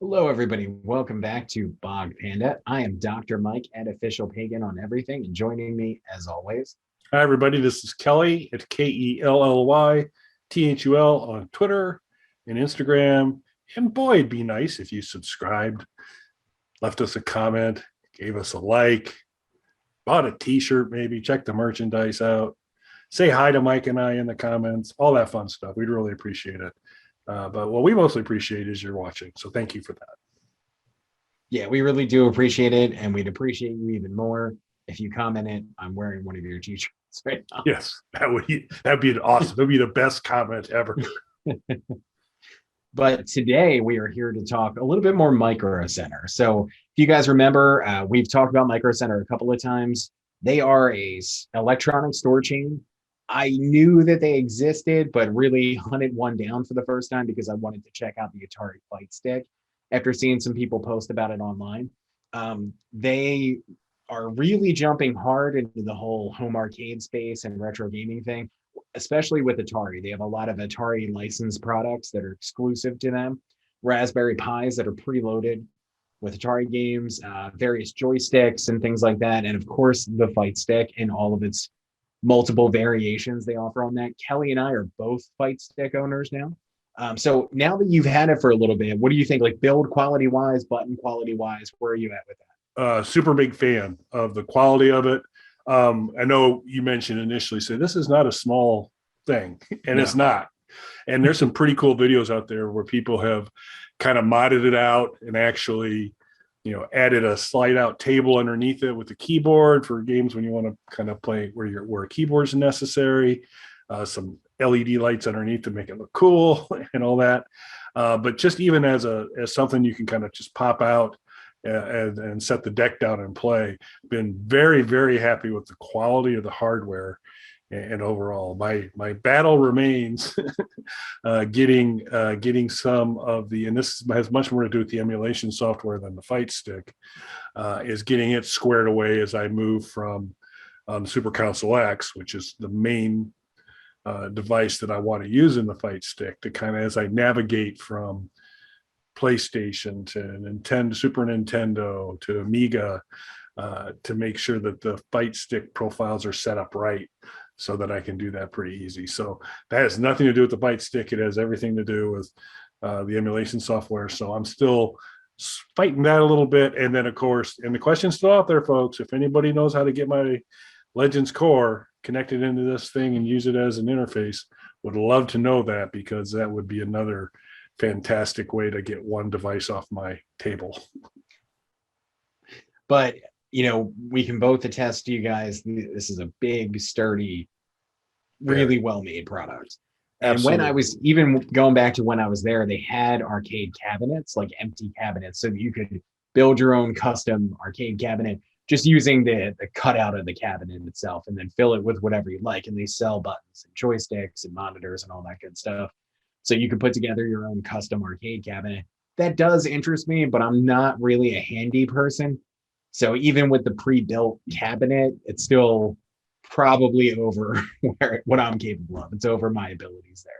Hello, everybody. Welcome back to Bog Panda. I am Dr. Mike at Official Pagan on everything, and joining me, as always. Hi, everybody. This is Kelly at KELLYTHUL on Twitter and Instagram. And boy, it'd be nice if you subscribed, left us a comment, gave us a like, bought a t-shirt, maybe check the merchandise out, say hi to Mike and I in the comments, all that fun stuff. We'd really appreciate it. But what we mostly appreciate is you're watching. So thank you for that. Yeah, we really do appreciate it, and we'd appreciate you even more if you commented. I'm wearing one of your t-shirts right now. Yes, that'd be awesome. That'd be the best comment ever. But today we are here to talk a little bit more Micro Center. So if you guys remember, we've talked about Micro Center a couple of times. They are a electronic store chain. I knew that they existed, but really hunted one down for the first time because I wanted to check out the Atari Fight Stick after seeing some people post about it online. They are really jumping hard into the whole home arcade space and retro gaming thing, especially with Atari. They have a lot of Atari licensed products that are exclusive to them, Raspberry Pis that are preloaded with Atari games, various joysticks and things like that. And of course, the Fight Stick and all of its multiple variations they offer on that. Kelly and I are both Fight Stick owners now. So now that you've had it for a little bit, what do you think, like build quality wise, button quality wise? Where are you at with that? Super big fan of the quality of it. I know you mentioned initially, say this is not a small thing, and No. it's not. And there's some pretty cool videos out there where people have kind of modded it out and actually, added a slide out table underneath it with a keyboard for games when you want to kind of play where a keyboard's necessary, some LED lights underneath to make it look cool and all that. But just even as something you can kind of just pop out and set the deck down and play. Been very, very happy with the quality of the hardware and overall. My battle remains getting some of the, and this has much more to do with the emulation software than the Fight Stick, is getting it squared away as I move from Super Console X, which is the main device that I want to use in the Fight Stick, to kind of as I navigate from PlayStation to Nintendo, Super Nintendo to Amiga, to make sure that the Fight Stick profiles are set up right so that I can do that pretty easy. So that has nothing to do with the Fight Stick. It has everything to do with the emulation software. So I'm still fighting that a little bit. And then, of course, and the question's still out there, folks. If anybody knows how to get my Legends Core connected into this thing and use it as an interface, would love to know that, because that would be another fantastic way to get one device off my table. But we can both attest to you guys, this is a big, sturdy, really well-made product. And Absolutely. when I was even going back to when I was there, they had arcade cabinets, like empty cabinets, so that you could build your own custom arcade cabinet just using the cutout of the cabinet itself, and then fill it with whatever you like. And they sell buttons and joysticks and monitors and all that good stuff. So you can put together your own custom arcade cabinet. That does interest me, but I'm not really a handy person. So even with the pre-built cabinet, it's still probably over what I'm capable of. It's over my abilities there.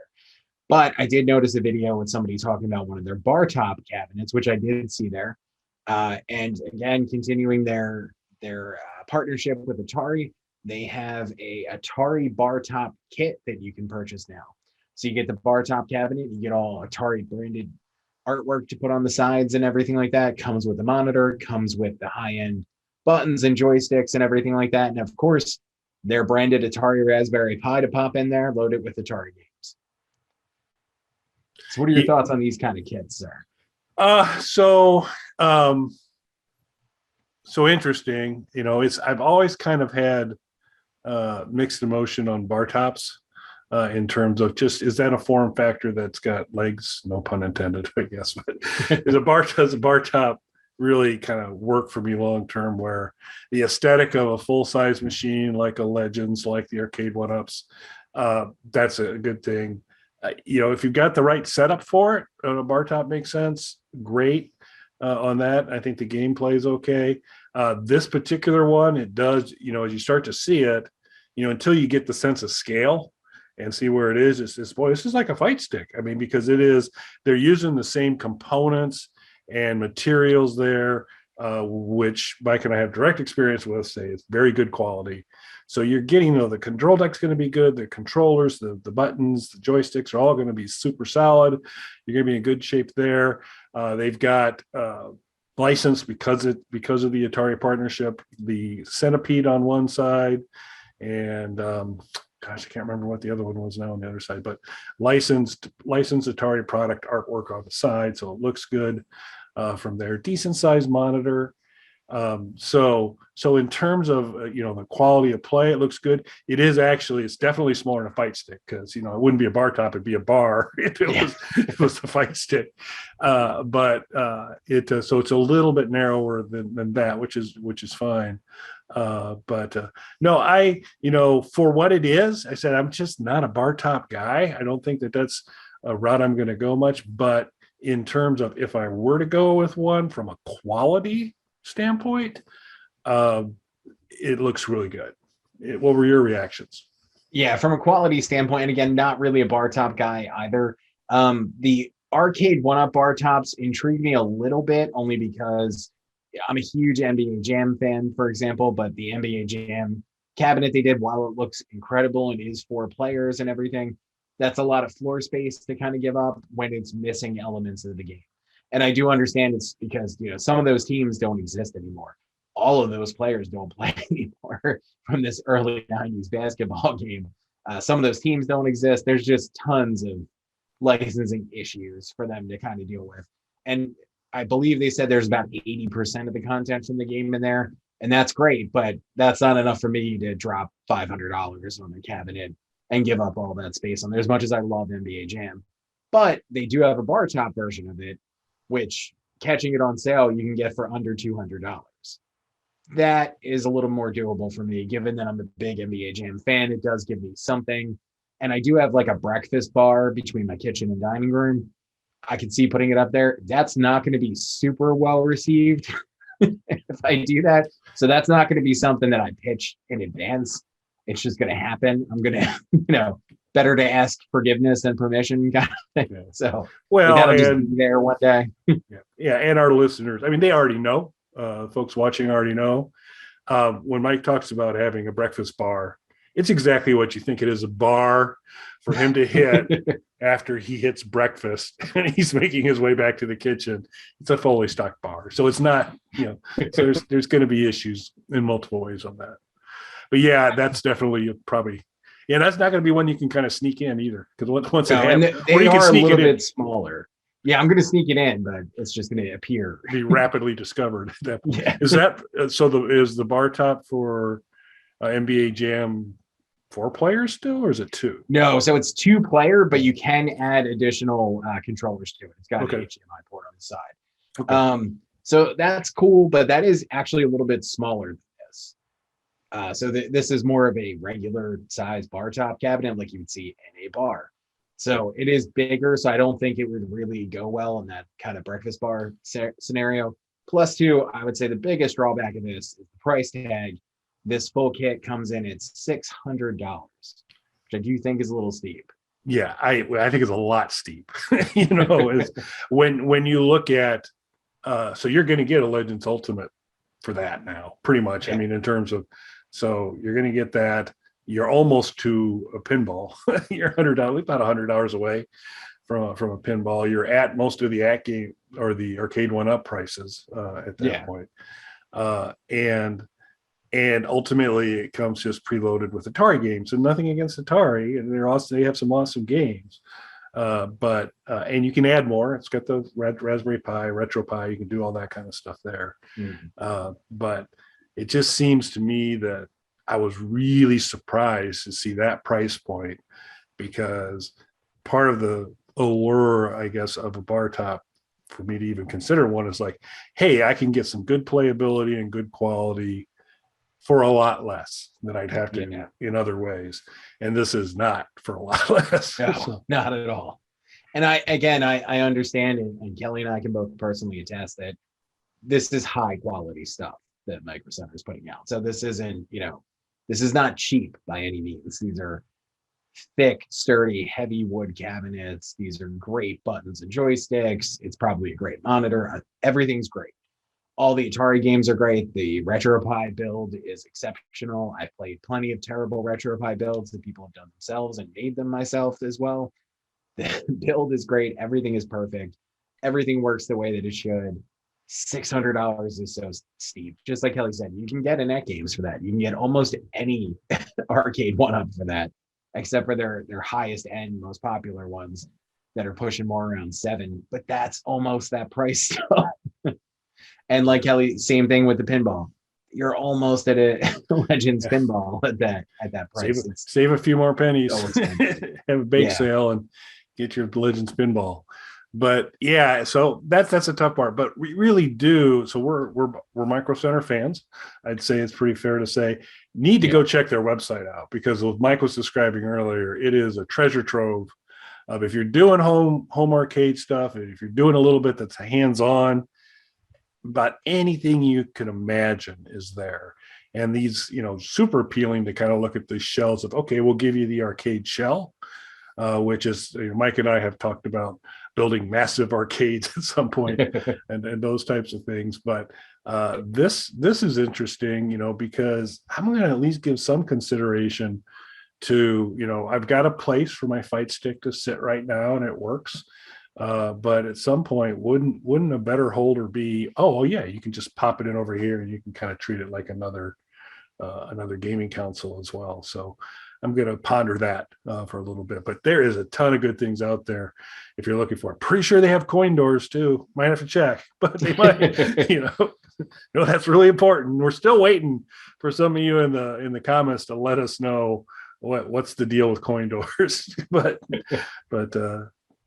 But I did notice a video with somebody talking about one of their bar top cabinets, which I did see there. And again, continuing their partnership with Atari, they have a Atari Bar Top Kit that you can purchase now. So you get the bar top cabinet, you get all Atari branded artwork to put on the sides and everything like that. Comes with the monitor, comes with the high-end buttons and joysticks and everything like that. And of course, their branded Atari Raspberry Pi to pop in there, load it with Atari games. So what are your thoughts on these kind of kits, sir? So interesting. I've always kind of had mixed emotion on bar tops. In terms of just, is that a form factor that's got legs? No pun intended, I guess. But does a bar top really kind of work for me long term, where the aesthetic of a full size machine like a Legends, like the arcade one-ups, that's a good thing. If you've got the right setup for it, a bar top makes sense. Great on that. I think the gameplay is okay. This particular one, it does. As you start to see it, until you get the sense of scale and see where it is, this is like a Fight Stick. I mean, because they're using the same components and materials there, which Mike and I have direct experience with, say it's very good quality. So you're getting, the control deck's going to be good. The controllers, the buttons, the joysticks are all going to be super solid. You're going to be in good shape there. They've got licensed because of the Atari partnership, the Centipede on one side, and gosh, I can't remember what the other one was now on the other side, but licensed Atari product artwork on the side, so it looks good from there. Decent sized monitor. So in terms of the quality of play, it looks good. It's definitely smaller than a fight stick, because it wouldn't be a bar top, it'd be a bar if it was a fight stick. But so it's a little bit narrower than that, which is fine. No, for what it is, I said I'm just not a bar top guy. I don't think that's a route I'm going to go much. But in terms of if I were to go with one from a quality standpoint, it looks really good. What were your reactions? Yeah, from a quality standpoint, and again, not really a bar top guy either. The arcade one-up bar tops intrigue me a little bit, only because I'm a huge NBA Jam fan, for example, but the NBA Jam cabinet they did, while it looks incredible and is 4 players and everything, that's a lot of floor space to kind of give up when it's missing elements of the game. And I do understand it's because, some of those teams don't exist anymore. All of those players don't play anymore from this early 90s basketball game. Some of those teams don't exist. There's just tons of licensing issues for them to kind of deal with. And I believe they said there's about 80% of the content from the game in there. And that's great, but that's not enough for me to drop $500 on the cabinet and give up all that space on there, as much as I love NBA Jam. But they do have a bar top version of it, which, catching it on sale, you can get for under $200. That is a little more doable for me, given that I'm a big NBA Jam fan. It does give me something. And I do have like a breakfast bar between my kitchen and dining room. I could see putting it up there. That's not going to be super well received if I do that. So that's not going to be something that I pitch in advance. It's just going to happen. I'm going to, better to ask forgiveness than permission kind of thing. Yeah. So that'll just be there one day. Yeah. And our listeners, they already know, folks watching already know. When Mike talks about having a breakfast bar, it's exactly what you think it is, a bar for him to hit after he hits breakfast and he's making his way back to the kitchen. It's a fully stocked bar. So it's not, so there's going to be issues in multiple ways on that. But yeah, that's definitely probably, that's not going to be one you can kind of sneak in either. Because once they are a little bit smaller. Yeah, I'm going to sneak it in, but it's just going to appear. Be rapidly discovered at that point. Yeah. Is that, is the bar top for NBA Jam 4 players still, or is it 2? No, so it's 2 player, but you can add additional controllers to it. It's got an HDMI port on the side. Okay. So that's cool, but that is actually a little bit smaller than this. So this is more of a regular size bar top cabinet, like you would see in a bar. So it is bigger, so I don't think it would really go well in that kind of breakfast bar scenario. Plus 2, I would say the biggest drawback of this is the price tag. This full kit comes in at $600, which I do think is a little steep. Yeah, I think it's a lot steep. When you look at, so you're going to get a Legends Ultimate for that now, pretty much. Yeah. In terms of, so you're going to get that. You're almost to a pinball. You're about $100 away from a pinball. You're at most of the game or the arcade one-up prices at that point. And ultimately, it comes just preloaded with Atari games, and nothing against Atari, and they have some awesome games. But you can add more. It's got the Raspberry Pi, Retro Pi. You can do all that kind of stuff there. Mm-hmm. But it just seems to me that I was really surprised to see that price point, because part of the allure, I guess, of a bar top for me to even consider one is like, hey, I can get some good playability and good quality for a lot less than I'd have to in other ways. And this is not for a lot less. No, not at all. And I understand, and Kelly and I can both personally attest that this is high quality stuff that Micro Center is putting out. So this isn't, this is not cheap by any means. These are thick, sturdy, heavy wood cabinets. These are great buttons and joysticks. It's probably a great monitor. Everything's great. All the Atari games are great. The RetroPie build is exceptional. I've played plenty of terrible RetroPie builds that people have done themselves and made them myself as well. The build is great. Everything is perfect. Everything works the way that it should. $600 is so steep. Just like Kelly said, you can get Net games for that. You can get almost any arcade one-up for that, except for their highest end, most popular ones that are pushing more around $7. But that's almost that price still. And like Kelly, same thing with the pinball. You're almost at a Legends pinball at that price. Save a few more pennies, So have a bake sale, and get your Legends pinball. But yeah, so that's a tough part. But we really do. So we're Micro Center fans. I'd say it's pretty fair to say need to go check their website out, because what Mike was describing earlier, it is a treasure trove of, if you're doing home arcade stuff, and if you're doing a little bit that's hands-on, about anything you can imagine is there. And these, super appealing to kind of look at the shells of, okay, we'll give you the arcade shell, which is, Mike and I have talked about building massive arcades at some point and those types of things. But this is interesting, because I'm going to at least give some consideration to, I've got a place for my fight stick to sit right now, and it works. But at some point, wouldn't a better holder be, oh yeah, you can just pop it in over here and you can kind of treat it like another gaming console as well. So I'm going to ponder that for a little bit. But there is a ton of good things out there if you're looking for it. Pretty sure they have coin doors too. Might have to check, but they might. That's really important. We're still waiting for some of you in the comments to let us know what's the deal with coin doors. but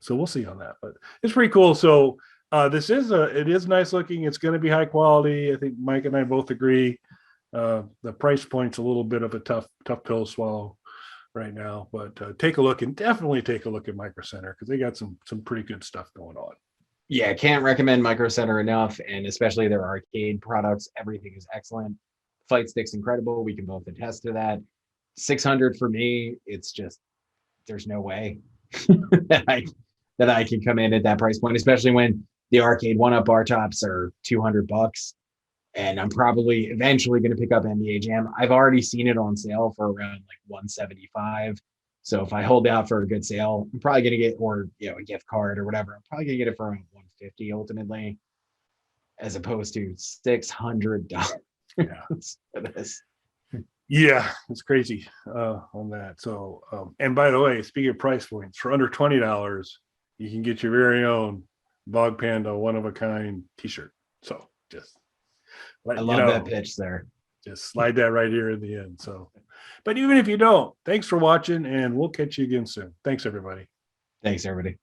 so we'll see on that, but it's pretty cool. So it is nice looking. It's going to be high quality. I think Mike and I both agree. The price point's a little bit of a tough pill to swallow right now, but take a look, and definitely take a look at Micro Center, because they got some pretty good stuff going on. Yeah, can't recommend Micro Center enough, and especially their arcade products. Everything is excellent. Fight Stick's incredible. We can both attest to that. $600 for me, it's just, there's no way that I can come in at that price point, especially when the arcade one-up bar tops are $200. And I'm probably eventually going to pick up NBA Jam. I've already seen it on sale for around like $175. So if I hold out for a good sale, I'm probably going to get, or a gift card or whatever, I'm probably going to get it for around $150 ultimately, as opposed to $600 for this. Yeah, it's crazy on that. So, and by the way, speaking of price points, for under $20, you can get your very own Bog Panda one-of-a-kind t-shirt. So just I love that pitch there. Just slide that right here in the end. So, but even if you don't, thanks for watching, and we'll catch you again soon. Thanks, everybody. Thanks, everybody.